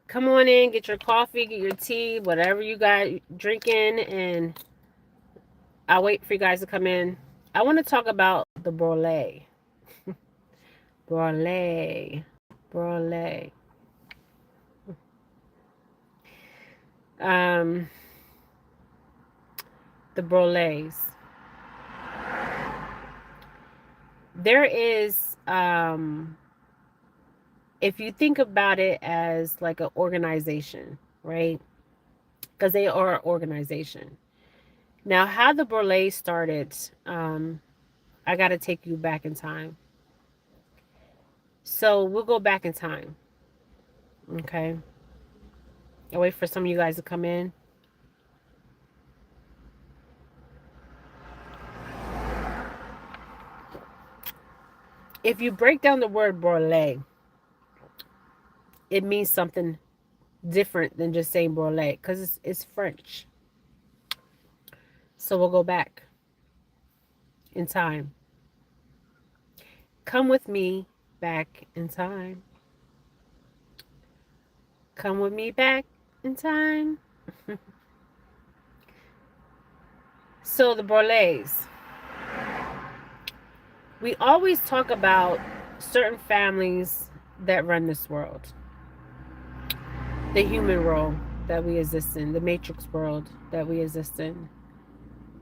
Come on in, get your coffee, get your tea, whatever you got drinking, and I'll wait for you guys to come in. I want to talk about the brulee. Brulee. Brulee. Um, the brulees. There is, if you think about it as like an organization, right? Because they are an organization. Now, how the brulee started, I got to take you back in time. So we'll go back in time. Okay. I'll wait for some of you guys to come in. If you break down the word brulee, it means something different than just saying brulee because it's French. So we'll go back in time. Come with me back in time. Come with me back in time. So the brulees. We always talk about certain families that run this world. The human world that we exist in, the matrix world that we exist in,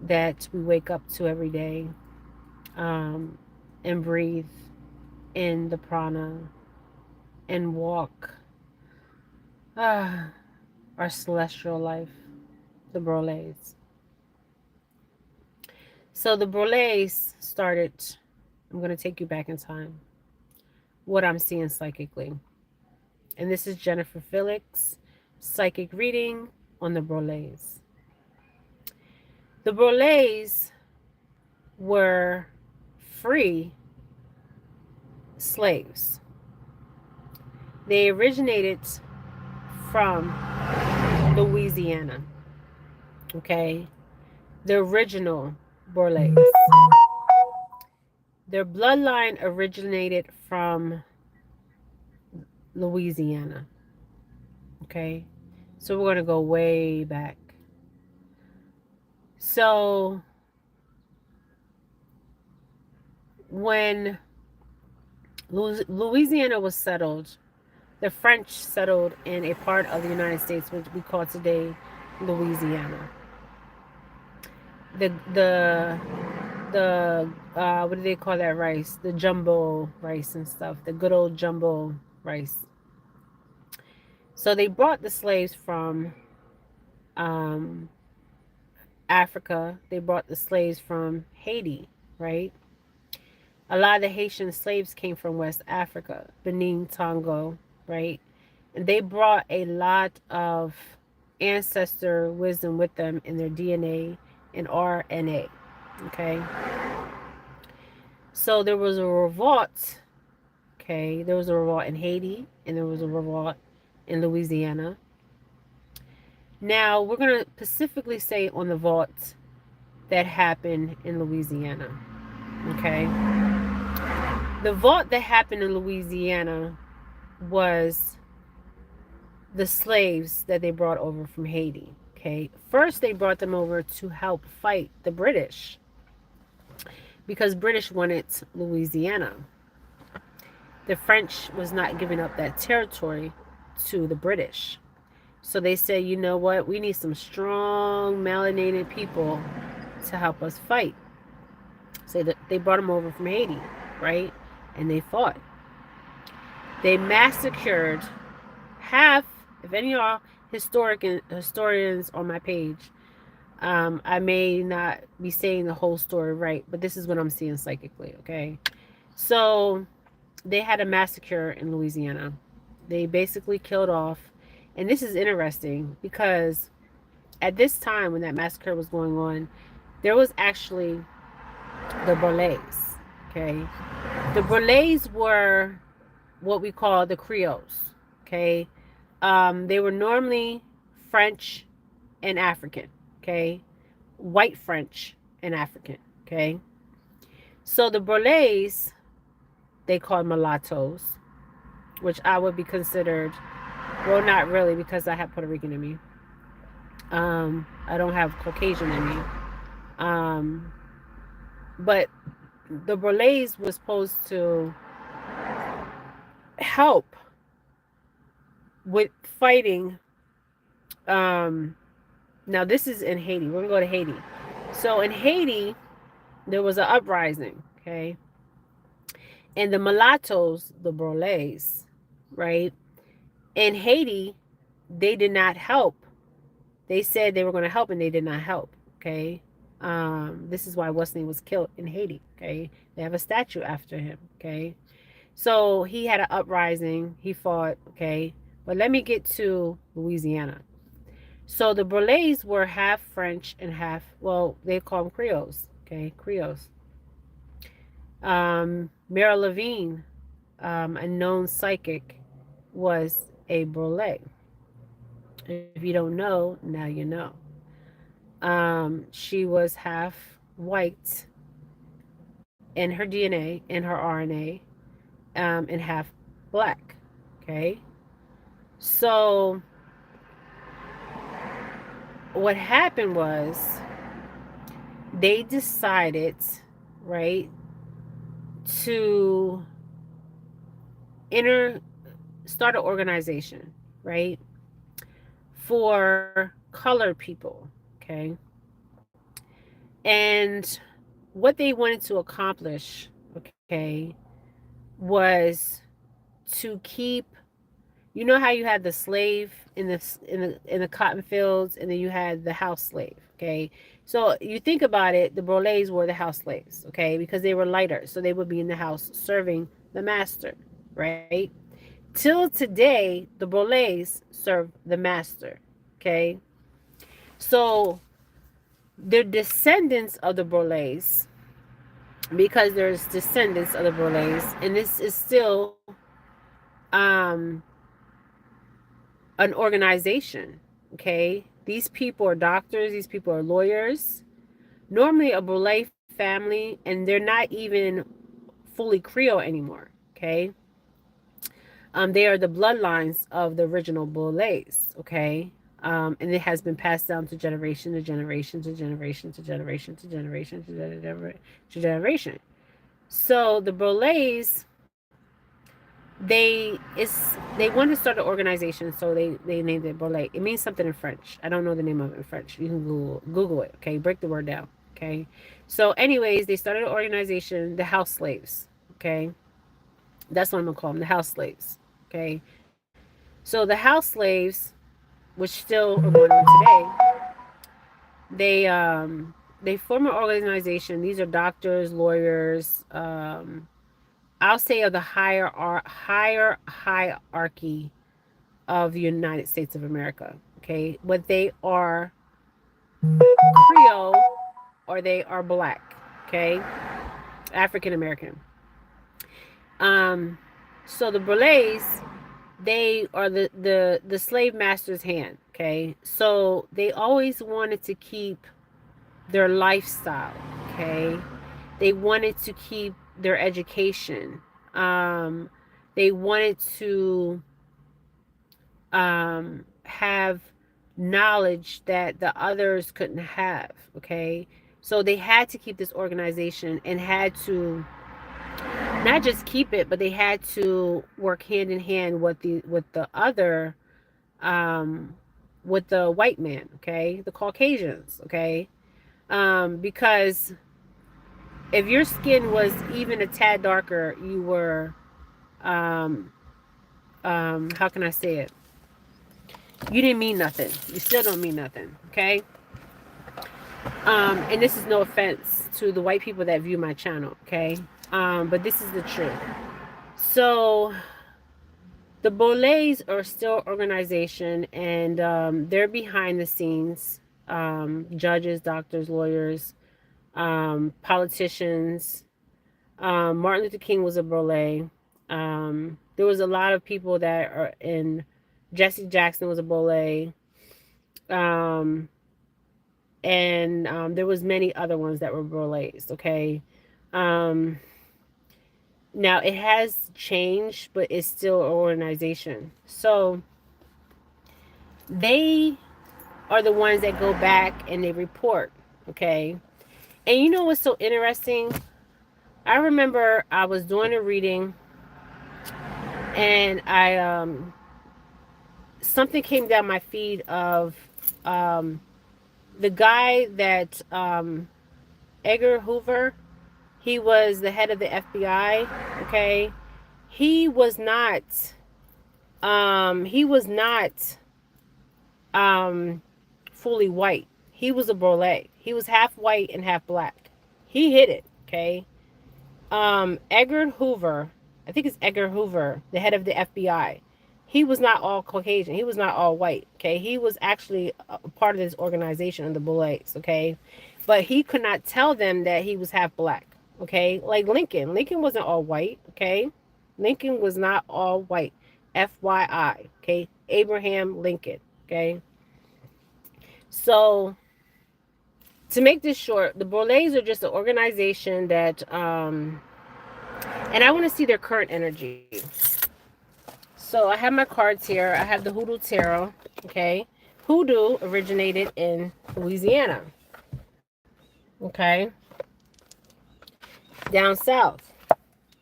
that we wake up to every day, and breathe in the prana and walk our celestial life, the brulees. So the brulees started, I'm going to take you back in time, what I'm seeing psychically. And this is Jennifer Felix, psychic reading on the brulees. The brulees were free slaves. They originated from Louisiana. Okay? The original brulees. Their bloodline originated from Louisiana. Okay? So we're going to go way back. So when Louisiana was settled, the French settled in a part of the United States which we call today Louisiana. The what do they call that rice? The jumbo rice and stuff. The good old jumbo rice. So they brought the slaves from um, Africa. They brought the slaves from Haiti, right? A lot of the Haitian slaves came from West Africa, Benin, Congo, right? And they brought a lot of ancestor wisdom with them in their DNA and RNA, okay? So there was a revolt, okay? There was a revolt in Haiti, and there was a revolt in Louisiana. Now, we're going to specifically say on the revolt that happened in Louisiana, okay? The revolt that happened in Louisiana was the slaves that they brought over from Haiti, okay? First, they brought them over to help fight the British because British wanted Louisiana. The French was not giving up that territory to the British. So they said, you know what? We need some strong, melanated people to help us fight. So they brought them over from Haiti, right? And they fought. They massacred half, if any of y'all historians on my page, I may not be saying the whole story right, but this is what I'm seeing psychically, okay? So they had a massacre in Louisiana. They basically killed off, and this is interesting because at this time when that massacre was going on, there was actually the Burleys, okay? The Burleys were what we call the Creoles, okay? They were normally French and African, okay? White French and African, okay? So the Burleys, they called mulattoes, which I would be considered Well, not really, because I have Puerto Rican in me. I don't have Caucasian in me. Um, but the Burleys was supposed to help with fighting. Um, Now this is in Haiti. We're gonna go to Haiti. So in Haiti, there was an uprising. Okay, and the mulattoes, the Burleys, right? In Haiti, they did not help. They said they were going to help, and they did not help. Okay, this is why Wesley was killed in Haiti. Okay, they have a statue after him. Okay, so he had an uprising. He fought. Okay, but let me get to Louisiana. So the Burleys were half French and half, well, they call them Creoles. Okay, Creoles. Mara Levine, a known psychic, was a Burle. If you don't know, now you know. She was half white in her DNA, in her RNA, and half black. Okay, so what happened was they decided, right, to enter start an organization, right, for colored people. Okay, and what they wanted to accomplish, okay, was to keep, you know how you had the slave in the cotton fields, and then you had the house slave. Okay, so you think about it, the Burleys were the house slaves. Okay, because they were lighter, so they would be in the house serving the master, right? Till today, the Burleys serve the master. Okay, so they're descendants of the Burleys, because there's descendants of the Burleys, and this is still um an organization. Okay, these people are doctors, these people are lawyers, normally a Burle family, and they're not even fully Creole anymore. Okay, they are the bloodlines of the original Burles. Okay, and it has been passed down to generation to generation to generation to generation to generation to generation. So the Burles, they want to start an organization, so they named it Boule. It means something in French. I don't know the name of it in French. You can Google it. Okay, break the word down. Okay, so anyways, they started an organization, the house slaves. Okay, that's what I'm gonna call them, the house slaves. Okay, so the house slaves, which still are going on today, they form an organization. These are doctors, lawyers. I'll say of the higher hierarchy of the United States of America. Okay, but they are Creole or they are black. Okay, African American. Um, so the Burleys, they are the slave master's hand. Okay, so they always wanted to keep their lifestyle. Okay, they wanted to keep their education. They wanted to have knowledge that the others couldn't have. Okay, so they had to keep this organization and had to not just keep it, but they had to work hand in hand with the other, um with the white man. Okay, the Caucasians. Okay, because if your skin was even a tad darker, you were, um how can I say it, you didn't mean nothing. You still don't mean nothing. Okay, and this is no offense to the white people that view my channel. Okay, but this is the truth. So the Boulets are still organization, and they're behind the scenes, judges, doctors, lawyers, politicians. Martin Luther King was a Boule. There was a lot of people that are in. Jesse Jackson was a Boule. Um, and there was many other ones that were Boules. Okay. Um, Now it has changed, but it's still an organization. So They are the ones that go back and they report. Okay. And you know what's so interesting? I remember I was doing a reading and I something came down my feed of um the guy that Edgar Hoover, he was the head of the FBI, okay? He was not he was not fully white. He was a Boule. He was half white and half black. He hit it, okay? Edgar Hoover, I think it's Edgar Hoover, the head of the FBI. He was not all Caucasian. He was not all white. Okay, he was actually a part of this organization of the Boulets. Okay, but he could not tell them that he was half black. Okay, like Lincoln. Lincoln wasn't all white. Okay, Lincoln was not all white. FYI. Okay, Abraham Lincoln. Okay, so to make this short, the Boulets are just an organization that and I want to see their current energy. So I have my cards here. I have the Hoodoo Tarot. Okay. Hoodoo originated in Louisiana. Okay. Down south.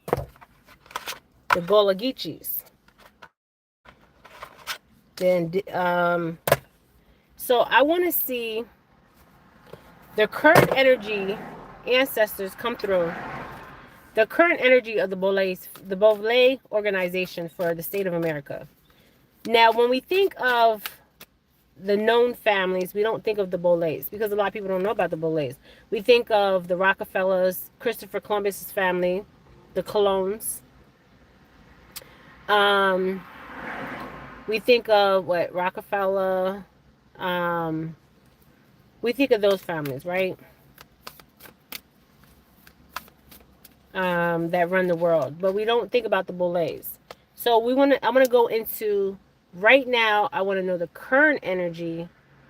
The Gullah Geechees. Then, so I want to see the current energy ancestors come through. The current energy of the Boule organization for the state of America. Now, when we think of the known families, we don't think of the Boulets because a lot of people don't know about the Boulets. We think of the Rockefellers, Christopher Columbus's family, the Colognes. We think of what Rockefeller. We think of those families, right? That run the world, but we don't think about the Boulets. So I'm gonna go into right now. I want to know the current energy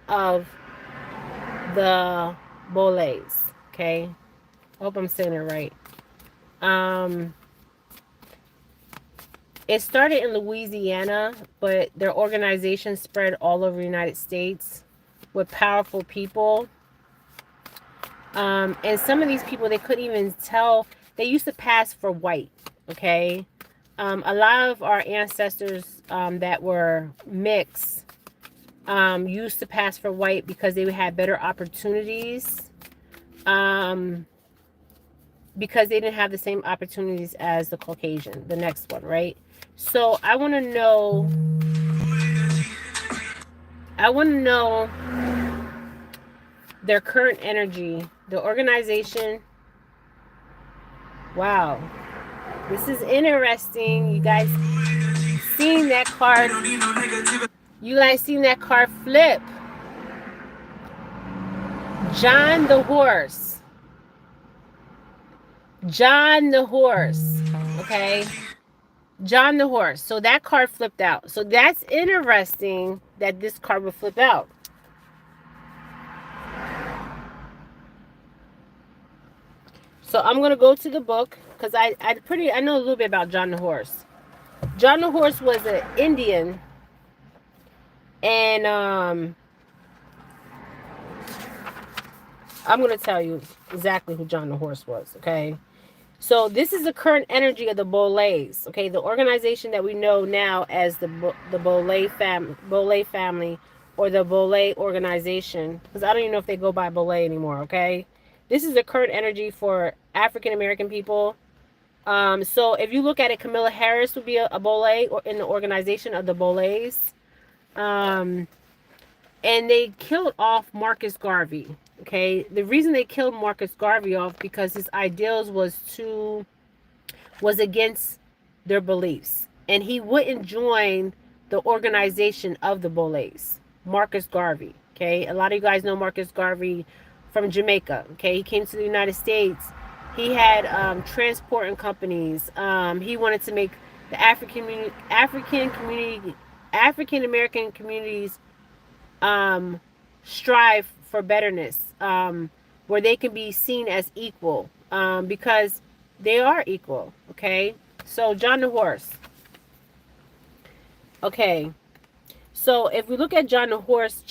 of the Boulets. Okay, I hope I'm saying it right. It started in Louisiana, but their organization spread all over the United States with powerful people. And some of these people, they couldn't even tell. They used to pass for white, okay? A lot of our ancestors that were mixed used to pass for white because they had better opportunities. Because they didn't have the same opportunities as the Caucasian, the next one, right? So I want to know their current energy, the organization. Wow. This is interesting. You guys seen that card? You guys seen that card flip? John the Horse. John the Horse. Okay. John the Horse. So that card flipped out. So that's interesting that this card would flip out. So I'm going to go to the book because I know a little bit about John the Horse. John the Horse was an Indian, and I'm going to tell you exactly who John the Horse was, okay? So this is the current energy of the Boulets, okay? The organization that we know now as the Boule family or the Boule organization, because I don't even know if they go by Boule anymore, okay? This is the current energy for African American people. So if you look at it, Camilla Harris would be a Boule or in the organization of the Boulets. And they killed off Marcus Garvey. Okay, the reason they killed Marcus Garvey off because his ideals was against their beliefs, and he wouldn't join the organization of the Boulets. Marcus Garvey. Okay, a lot of you guys know Marcus Garvey from Jamaica. Okay, he came to the United States. He had transporting companies. He wanted to make the African American communities strive for betterness, where they can be seen as equal, because they are equal. Okay, so John the Horse. Okay, So if we look at John the Horse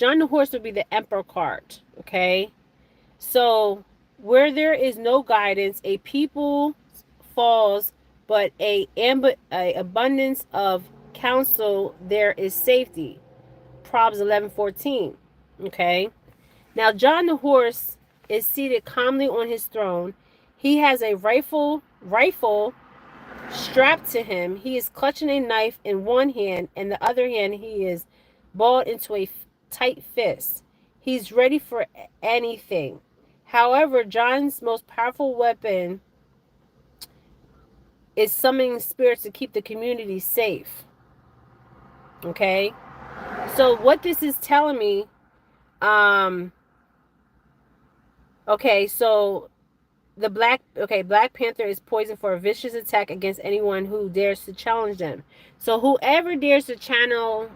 would be the Emperor card. Okay. So where there is no guidance, a people falls, but a abundance of counsel there is safety. Proverbs 11:14. Okay. Now John the Horse is seated calmly on his throne. He has a rifle strapped to him. He is clutching a knife in one hand, and the other hand he is balled into a tight fist. He's ready for anything. However, John's most powerful weapon is summoning spirits to keep the community safe. Okay? So what this is telling me, okay, so Black Panther is poisoned for a vicious attack against anyone who dares to challenge them. So whoever dares to challenge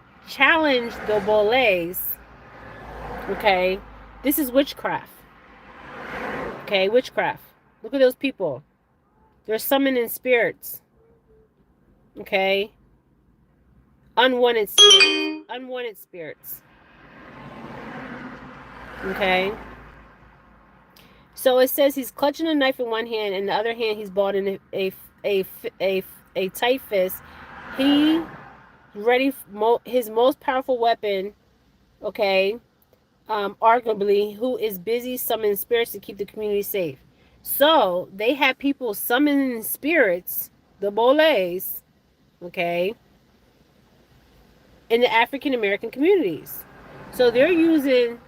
the Boulets, okay, this is witchcraft. Okay, witchcraft. Look at those people. They're summoning spirits. Okay. Unwanted spirits. Unwanted spirits. Okay. So it says he's clutching a knife in one hand, and the other hand he's balled in a tight fist. He ready his most powerful weapon. Okay, arguably, who is busy summoning spirits to keep the community safe. So they have people summoning spirits, the Boles, okay, in the African American communities. So they're using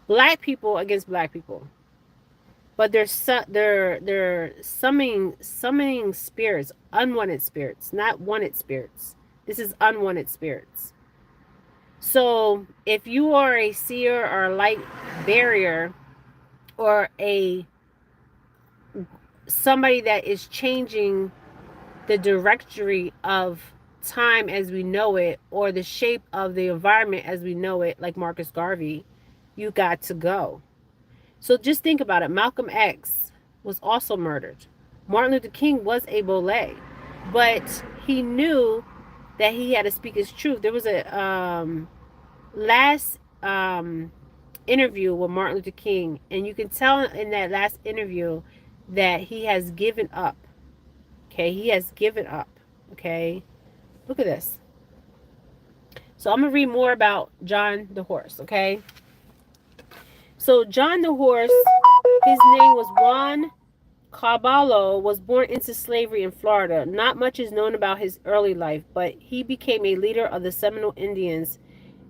black people against black people, but they're summoning spirits, unwanted spirits, not wanted spirits. This is unwanted spirits. So if you are a seer or a light barrier, or somebody that is changing the directory of time as we know it, or the shape of the environment as we know it, like Marcus Garvey, you got to go. So just think about it. Malcolm X was also murdered. Martin Luther King was a Bole, but he knew that he had to speak his truth. There was a last interview with Martin Luther King, and you can tell in that last interview that he has given up. Okay, he has given up. Okay, look at this. So I'm gonna read more about John the Horse. Okay, so John the Horse, his name was Juan Caballo, was born into slavery in Florida. Not much is known about his early life, but he became a leader of the Seminole Indians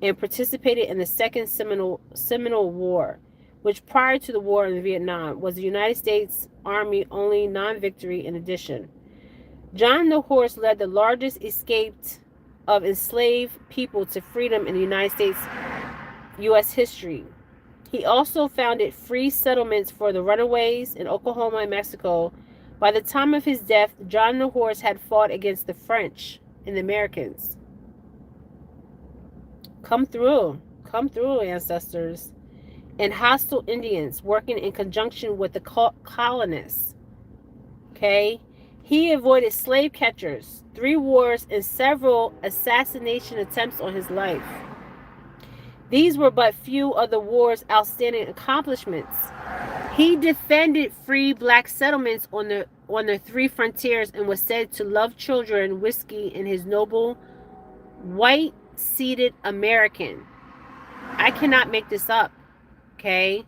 and participated in the Second Seminole War, which prior to the war in Vietnam was the United States Army only non-victory in addition. John the Horse led the largest escape of enslaved people to freedom in the United States U.S. history. He also founded free settlements for the runaways in Oklahoma and Mexico. By the time of his death, John the Horse had fought against the French and the Americans. Come through, ancestors. And hostile Indians working in conjunction with the colonists. Okay? He avoided slave catchers, 3 wars, and several assassination attempts on his life. These were but few of the war's outstanding accomplishments. He defended free black settlements on the 3 frontiers and was said to love children, whiskey, and his noble, white-seated American. I cannot make this up. Okay?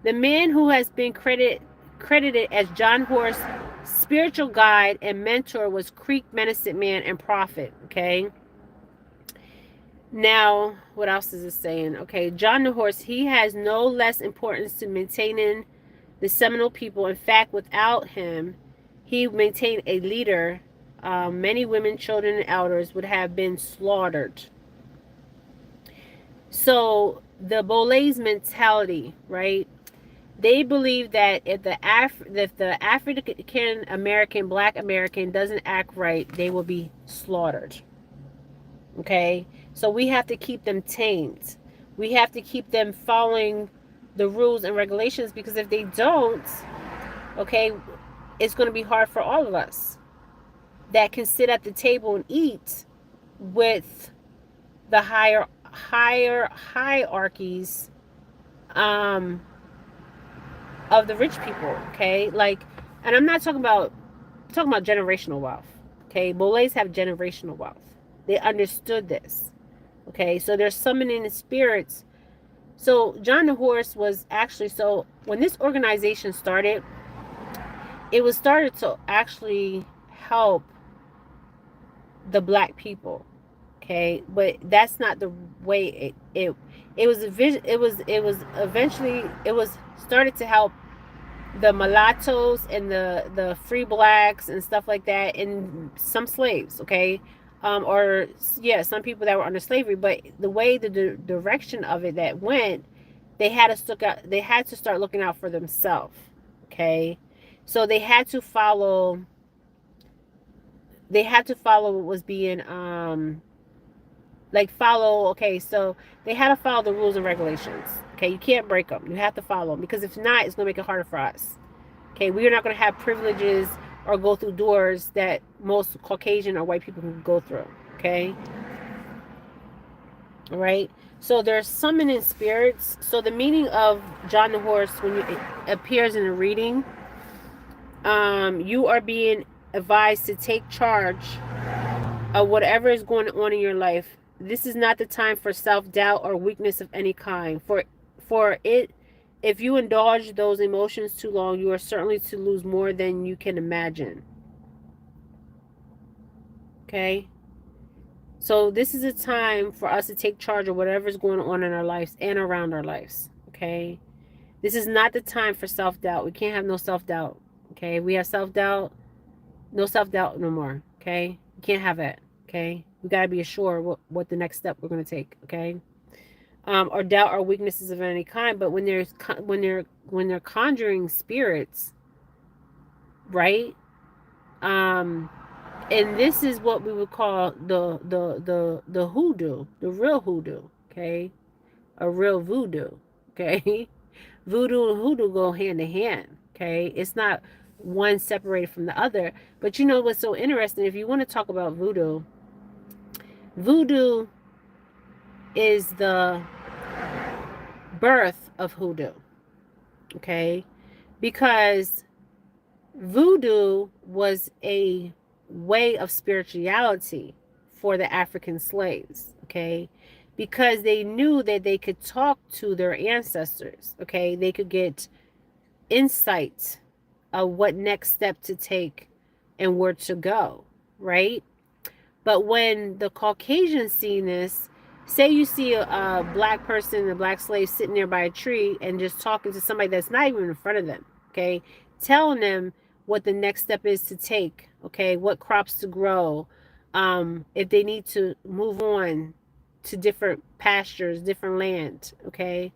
The man who has been credited as John Horse's spiritual guide and mentor was Creek Medicine Man and Prophet. Okay? Now, what else is it saying? Okay, John the Horse, he has no less importance to maintaining the Seminole people. In fact, without him, he maintained a leader. Many women, children, and elders would have been slaughtered. So, the Boles mentality, right? They believe that if the African American, Black American doesn't act right, they will be slaughtered. Okay? So we have to keep them tamed. We have to keep them following the rules and regulations, because if they don't, okay, it's going to be hard for all of us that can sit at the table and eat with the higher hierarchies um of the rich people. Okay, like, and I'm not talking about generational wealth. Okay, Boles have generational wealth. They understood this. Okay, so they're summoning the spirits. So John the Horse was actually, so when this organization started, it was started to actually help the black people. Okay, but that's not the way it was it was eventually, it was started to help the mulattoes and the free blacks and stuff like that, and some slaves. Okay, or yeah, some people that were under slavery. But the way the direction of it that went, they had to start looking out for themselves. Okay, so they had to follow what was being like follow. Okay, so they had to follow the rules and regulations. Okay, you can't break them, you have to follow them, because if not, it's going to make it harder for us. Okay, we are not going to have privileges or go through doors that most Caucasian or white people can go through. Okay, all right. So there's summoning spirits. So the meaning of John the Horse, when it appears in a reading, you are being advised to take charge of whatever is going on in your life. This is not the time for self-doubt or weakness of any kind. For it, if you indulge those emotions too long, you are certainly to lose more than you can imagine. Okay? So this is a time for us to take charge of whatever is going on in our lives and around our lives. Okay? This is not the time for self-doubt. We can't have no self-doubt. Okay? We have self-doubt, no self-doubt no more. Okay? We can't have it. Okay, we got to be assured what the next step we're going to take. Okay, or doubt our weaknesses of any kind. But when they're conjuring spirits, right? And this is what we would call the hoodoo, the real hoodoo. Okay, a real voodoo. Okay, voodoo and hoodoo go hand in hand. Okay, it's not one separated from the other. But you know what's so interesting? If you want to talk about voodoo, voodoo is the birth of hoodoo. Okay, because voodoo was a way of spirituality for the African slaves. Okay, because they knew that they could talk to their ancestors. Okay, they could get insight of what next step to take and where to go, right? But when the Caucasians see this, say you see a black person, a black slave sitting there by a tree and just talking to somebody that's not even in front of them, okay, telling them what the next step is to take, okay, what crops to grow, if they need to move on to different pastures, different land, okay.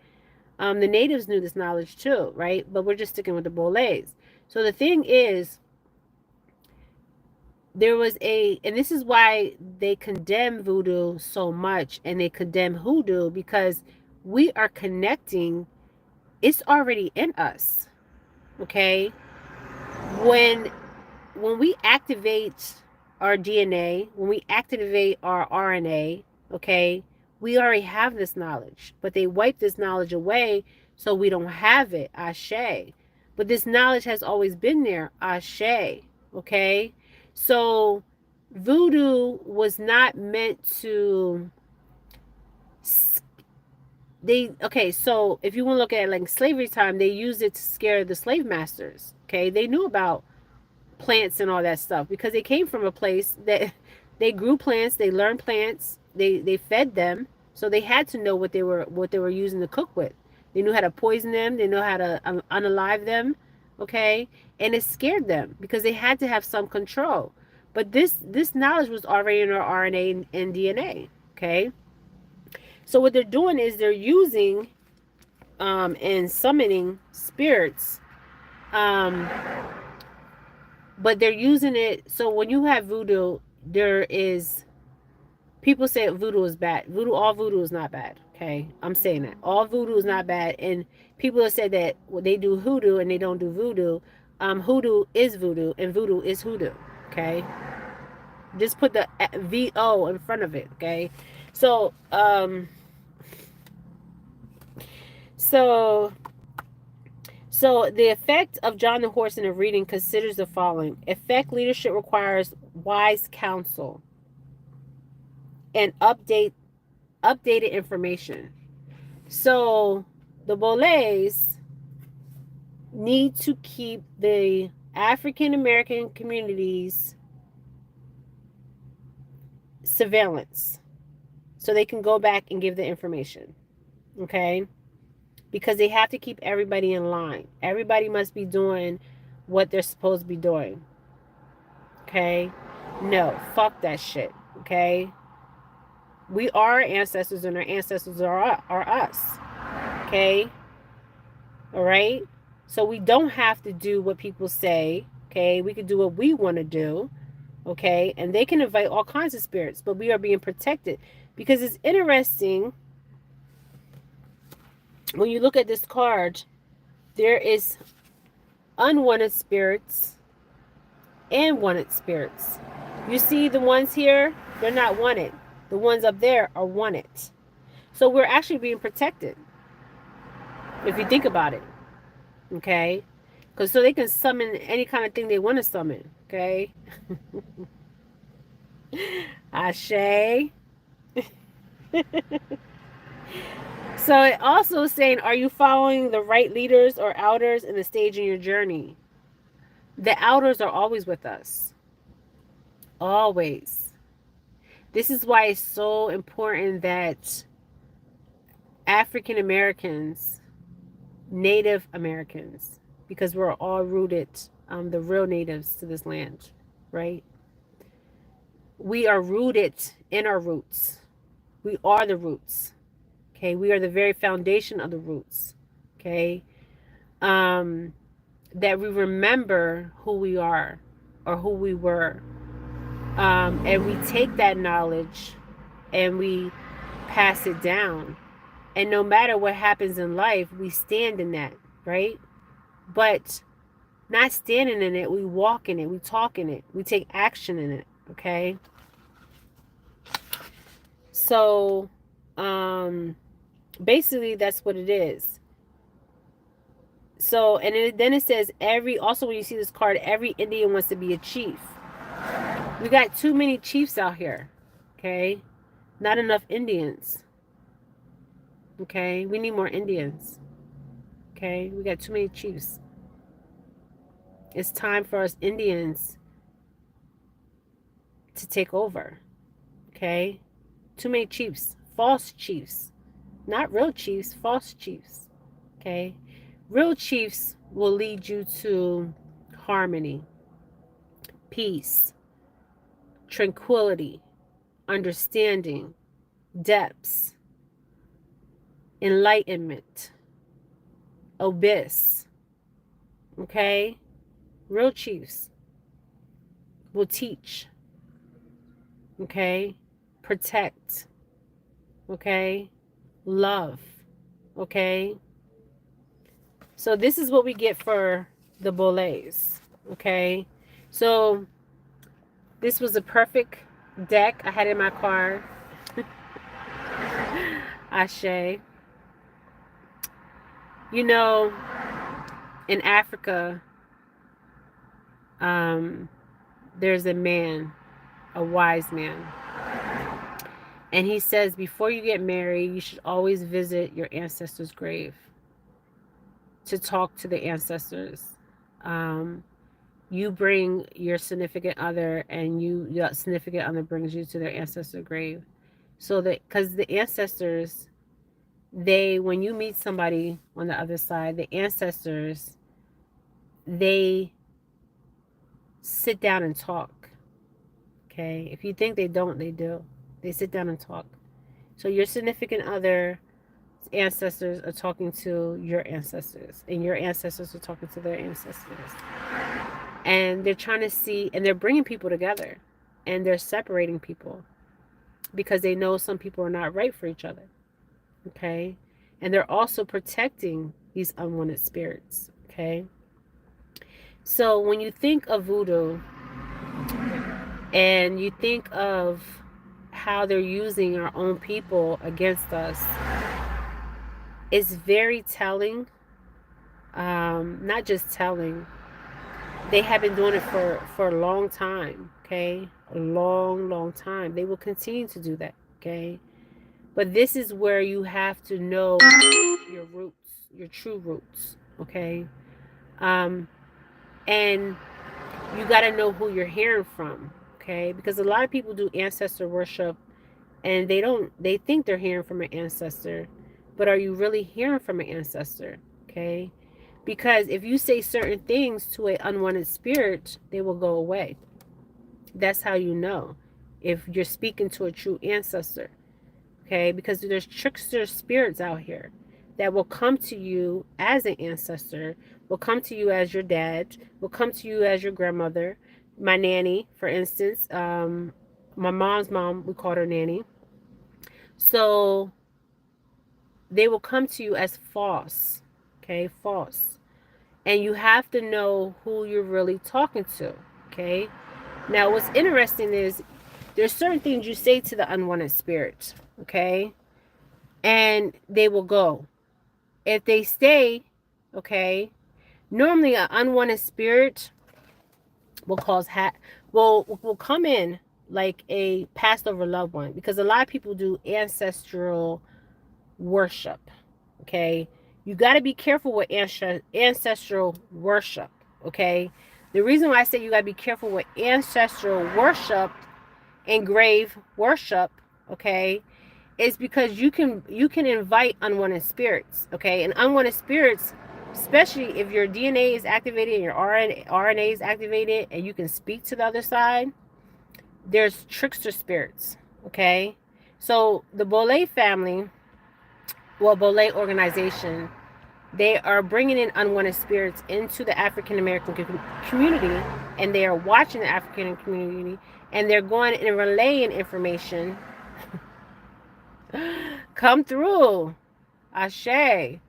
The natives knew this knowledge too, right? But we're just sticking with the Boles. So the thing is, there was and this is why they condemn voodoo so much and they condemn hoodoo, because we are connecting. It's already in us. Okay, when we activate our DNA, when we activate our RNA, okay, we already have this knowledge, but they wipe this knowledge away so we don't have it. Ashe. But this knowledge has always been there. Ashe. Okay, so voodoo was not meant to okay, so if you want to look at like slavery time, they used it to scare the slave masters. Okay, they knew about plants and all that stuff because they came from a place that they grew plants, they learned plants, they fed them, so they had to know what they were using to cook with. They knew how to poison them, they know how to unalive them. Okay, and it scared them because they had to have some control. But this knowledge was already in our RNA and DNA. Okay, so what they're doing is they're using and summoning spirits, but they're using it. So when you have voodoo, there is, people say voodoo is bad. All voodoo is not bad. Okay, I'm saying that all voodoo is not bad, and people have said that they do hoodoo and they don't do voodoo. Hoodoo is voodoo and voodoo is hoodoo. Okay, Just put the VO in front of it, okay? So, so So the effect of John the Horse in a reading considers the following. Effect leadership requires wise counsel and updated information. So the Boles need to keep the African American communities surveillance so they can go back and give the information. Okay? Because they have to keep everybody in line. Everybody must be doing what they're supposed to be doing. Okay? No, fuck that shit. Okay? We are ancestors and our ancestors are us. Okay? All right? So we don't have to do what people say. Okay? We can do what we want to do. Okay? And they can invite all kinds of spirits, but we are being protected. Because it's interesting when you look at this card, there is unwanted spirits and wanted spirits. You see the ones here, they're not wanted. The ones up there are wanted. So we're actually being protected. If you think about it. Okay? Because so they can summon any kind of thing they want to summon. Okay? Ashe. So it also is saying, are you following the right leaders or elders in the stage in your journey? The elders are always with us. Always. This is why it's so important that African Americans, Native Americans, because we're all rooted, the real natives to this land, right? We are rooted in our roots. We are the roots. Okay, we are the very foundation of the roots. Okay, that we remember who we are or who we were, and we take that knowledge and we pass it down. And no matter what happens in life, we stand in that, right? But not standing in it, we walk in it, we talk in it, we take action in it. Okay. So, basically that's what it is. So, and then it says also when you see this card, every Indian wants to be a chief. We got too many chiefs out here. Okay. Not enough Indians. Okay. We need more Indians. Okay. We got too many chiefs. It's time for us Indians to take over. Okay. Too many chiefs. False chiefs. Not real chiefs. False chiefs. Okay. Real chiefs will lead you to harmony, peace, tranquility, understanding, depths, enlightenment, abyss. Okay? Real chiefs will teach. Okay? Protect. Okay? Love. Okay? So this is what we get for the Boles. Okay? So this was a perfect deck I had in my car. Ashe. You know, in Africa, there's a man, a wise man. And he says before you get married, you should always visit your ancestor's grave to talk to the ancestors. You bring your significant other, and your significant other brings you to their ancestor grave. So that, because the ancestors, when you meet somebody on the other side, the ancestors, they sit down and talk. Okay? If you think they don't, they do. They sit down and talk. So your significant other ancestors are talking to your ancestors, and your ancestors are talking to their ancestors. And they're trying to see, and they're bringing people together, and they're separating people because they know some people are not right for each other. Okay? And they're also protecting these unwanted spirits. Okay? So when you think of voodoo, And you think of how they're using our own people against us. It's very telling. Not just telling. They have been doing it for a long time. Okay, a long time. They will continue to do that. Okay, but this is where you have to know your roots, your true roots. Okay, um, and you got to know who you're hearing from. Okay, because a lot of people do ancestor worship and they think they're hearing from an ancestor, but are you really hearing from an ancestor? Okay, because if you say certain things to an unwanted spirit, they will go away. That's how you know if you're speaking to a true ancestor. Okay, because there's trickster spirits out here that will come to you as an ancestor, will come to you as your dad, will come to you as your grandmother. My nanny, for instance, my mom's mom, we called her nanny. So they will come to you as false. Okay, false. And you have to know who you're really talking to. Okay. Now, what's interesting is there's certain things you say to the unwanted spirit. Okay. And they will go. If they stay, okay, normally an unwanted spirit will will come in like a passed over loved one, because a lot of people do ancestral worship. Okay, you got to be careful with ancestral worship. Okay, the reason why I say you got to be careful with ancestral worship and grave worship, okay, is because you can invite unwanted spirits. Okay, and unwanted spirits, especially if your DNA is activated and your RNA is activated and you can speak to the other side, there's trickster spirits. Okay, so the Boula family, well, Boula organization, they are bringing in unwanted spirits into the African American community, and they are watching the African community, and they're going and relaying information. Come through, Ashe.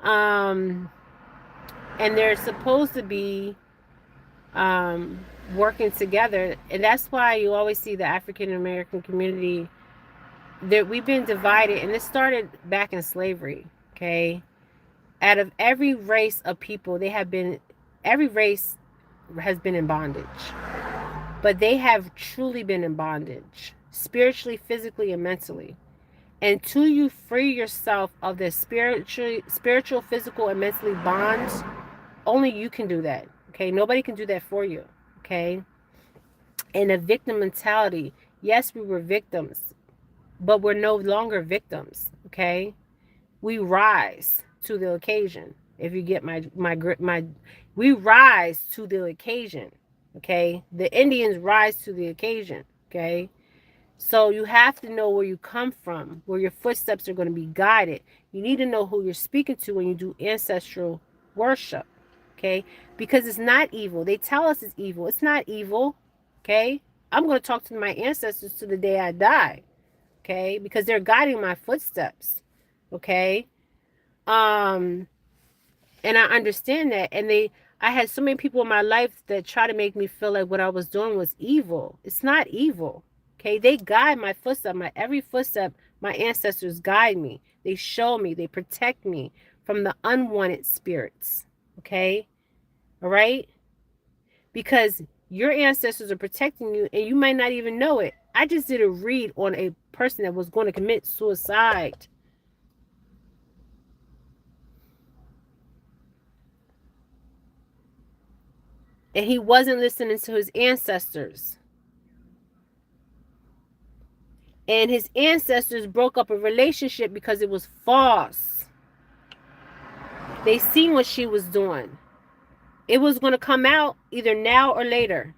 Um, and they're supposed to be working together, and that's why you always see the African American community that we've been divided, and this started back in slavery. Okay, out of every race of people, every race has been in bondage, but they have truly been in bondage, spiritually, physically, and mentally. Until you free yourself of the spiritual, physical, and mentally bonds, only you can do that. Okay, nobody can do that for you. Okay, and a victim mentality. Yes, we were victims, but we're no longer victims. Okay, we rise to the occasion. If you get my, we rise to the occasion. Okay, the Indians rise to the occasion. Okay, so you have to know where you come from, where your footsteps are going to be guided. You need to know who you're speaking to when you do ancestral worship. Okay, because it's not evil. They tell us it's evil. It's not evil. Okay, I'm going to talk to my ancestors to the day I die. Okay, because they're guiding my footsteps. Okay, and I understand that. And I had so many people in my life that try to make me feel like what I was doing was evil. It's not evil. Okay, they guide my footstep. My every footstep, my ancestors guide me. They show me. They protect me from the unwanted spirits. Okay, all right, because your ancestors are protecting you, and you might not even know it. I just did a read on a person that was going to commit suicide. And he wasn't listening to his ancestors. And his ancestors broke up a relationship because it was false. They seen what she was doing. It was going to come out either now or later.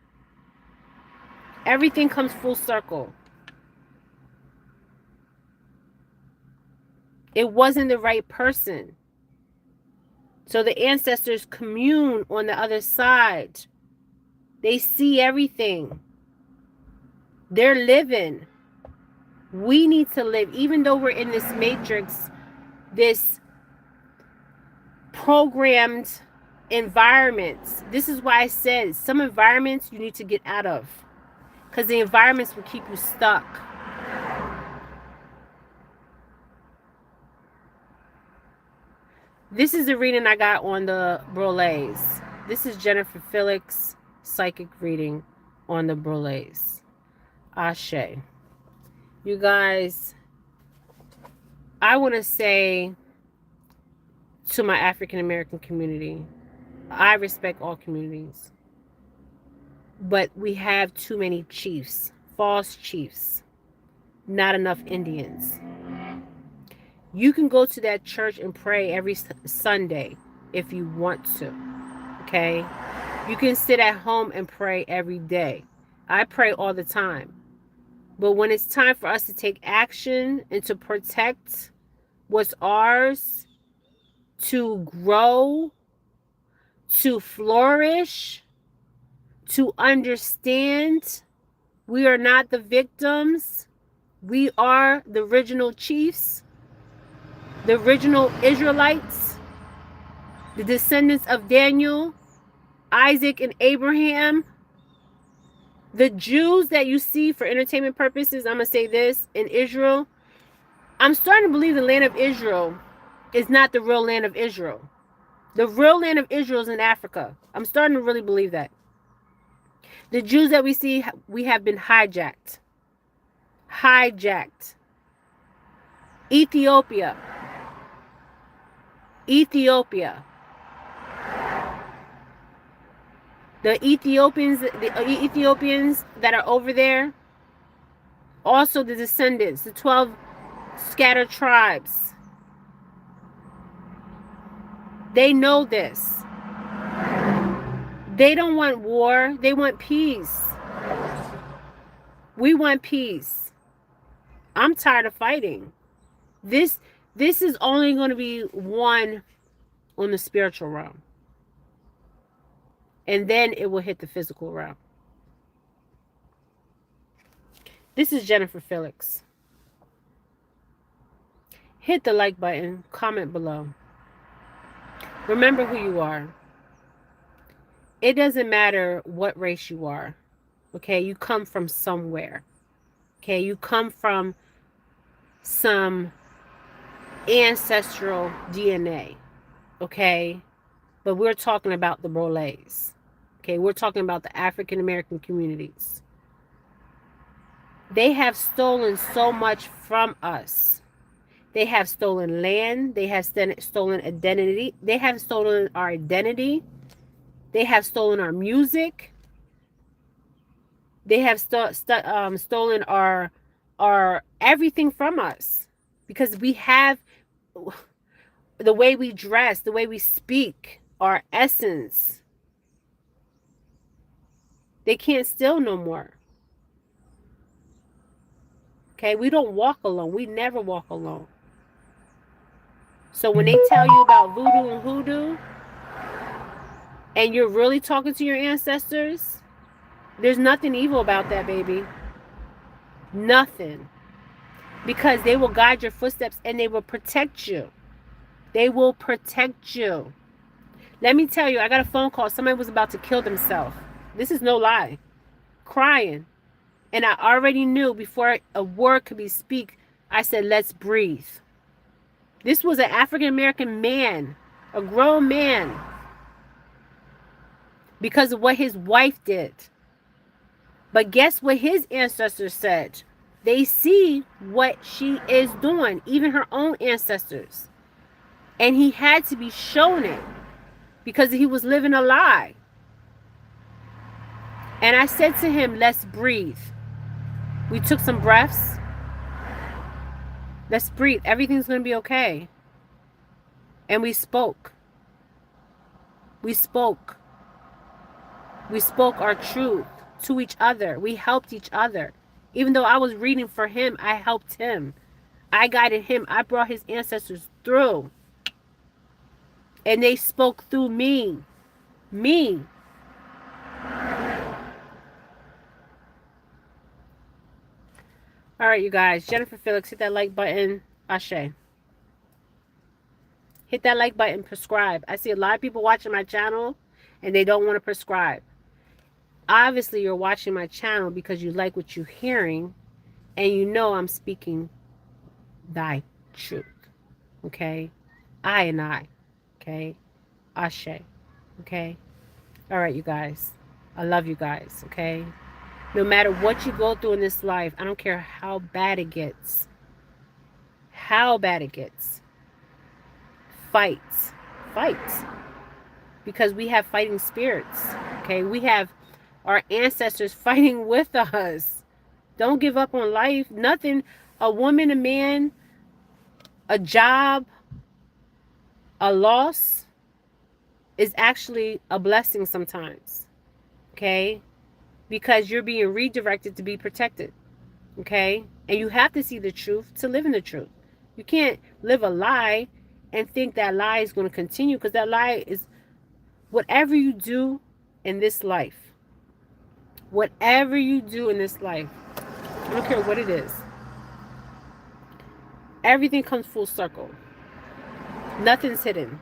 Everything comes full circle. It wasn't the right person. So the ancestors commune on the other side. They see everything. They're living. We need to live, even though we're in this matrix, this programmed environments. This is why I said some environments you need to get out of. because the environments will keep you stuck. This is the reading I got on the Brûlés. This is Jennifer Felix psychic reading on the Brûlés. Ashe. You guys, I want to say to my African American community, I respect all communities, but we have too many chiefs, false chiefs, not enough Indians. You can go to that church and pray every Sunday if you want to, okay? You can sit at home and pray every day. I pray all the time. But when it's time for us to take action and to protect what's ours, to grow, to flourish, to understand, we are not the victims. We are the original chiefs, the original Israelites, the descendants of Daniel, Isaac, and Abraham. The Jews that you see for entertainment purposes, I'm going to say this, in Israel, I'm starting to believe the land of Israel is not the real land of Israel. The real land of Israel is in Africa. I'm starting to really believe that. The Jews that we see, we have been hijacked. Hijacked. Ethiopia. Ethiopia. The Ethiopians that are over there, also the descendants, the 12 scattered tribes. They know this. They don't want war. They want peace. We want peace. I'm tired of fighting. This is only going to be one on the spiritual realm. And then it will hit the physical realm. This is Jennifer Felix. Hit the like button. Comment below. Remember who you are. It doesn't matter what race you are. Okay? You come from somewhere. Okay? You come from some ancestral DNA. Okay? But we're talking about the Brûlés. Okay? We're talking about the African American communities. They have stolen so much from us. They have stolen land. They have stolen identity. They have stolen our identity. They have stolen our music. They have stolen our everything from us. Because we have the way we dress, the way we speak, our essence. They can't steal no more. Okay, we don't walk alone. We never walk alone. So when they tell you about voodoo and hoodoo, and you're really talking to your ancestors, there's nothing evil about that, baby. Nothing. Because they will guide your footsteps and they will protect you. They will protect you. Let me tell you, I got a phone call. Somebody was about to kill themselves. This is no lie. Crying. And I already knew before a word could be spoken, I said, let's breathe. This was an African American man, a grown man, because of what his wife did. But guess what his ancestors said? They see what she is doing, even her own ancestors. And he had to be shown it because he was living a lie. And I said to him, let's breathe. We took some breaths. Let's breathe. Everything's going to be okay. And we spoke. We spoke. We spoke our truth to each other. We helped each other. Even though I was reading for him, I helped him. I guided him. I brought his ancestors through. And they spoke through me. Me. All right, you guys. Jennifer Felix, hit that like button. Ashe. Hit that like button. Prescribe. I see a lot of people watching my channel and they don't want to prescribe. Obviously, you're watching my channel because you like what you're hearing and you know I'm speaking thy truth. Okay? I and I. Okay? Ashe. Okay? All right, you guys. I love you guys. Okay? No matter what you go through in this life, I don't care how bad it gets. How bad it gets. Fight. Fight. Because we have fighting spirits. Okay? We have our ancestors fighting with us. Don't give up on life. Nothing, a woman, a man, a job, a loss is actually a blessing sometimes. Okay? Because you're being redirected to be protected. Okay? And you have to see the truth to live in the truth. You can't live a lie and think that lie is going to continue, because that lie is whatever you do in this life. Whatever you do in this life, I don't care what it is, everything comes full circle. Nothing's hidden.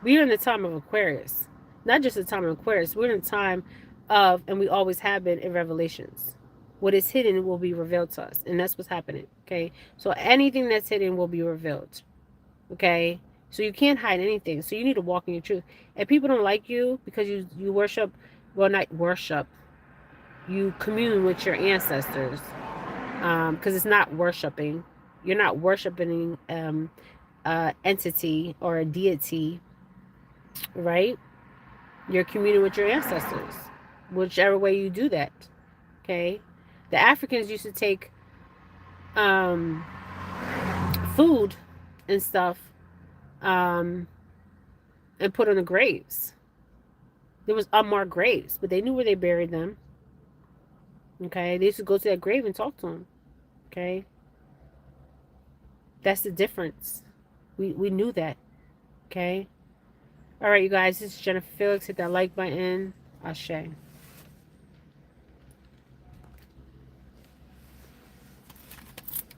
We're in the time of Aquarius. Not just the time of Aquarius. We're in the time of, and we always have been in Revelations. What is hidden will be revealed to us. And that's what's happening. Okay. So anything that's hidden will be revealed. Okay. So you can't hide anything. So you need to walk in your truth. If people don't like you because you worship, well, not worship, you commune with your ancestors. Because it's not worshiping. You're not worshiping entity or a deity, right? You're communing with your ancestors, whichever way you do that. Okay, the Africans used to take food and stuff and put on the graves. There was unmarked graves, but they knew where they buried them. Okay, they used to go to that grave and talk to them. Okay, that's the difference. We knew that. Okay. All right, you guys. This is Jennifer Felix. Hit that like button. Ashe.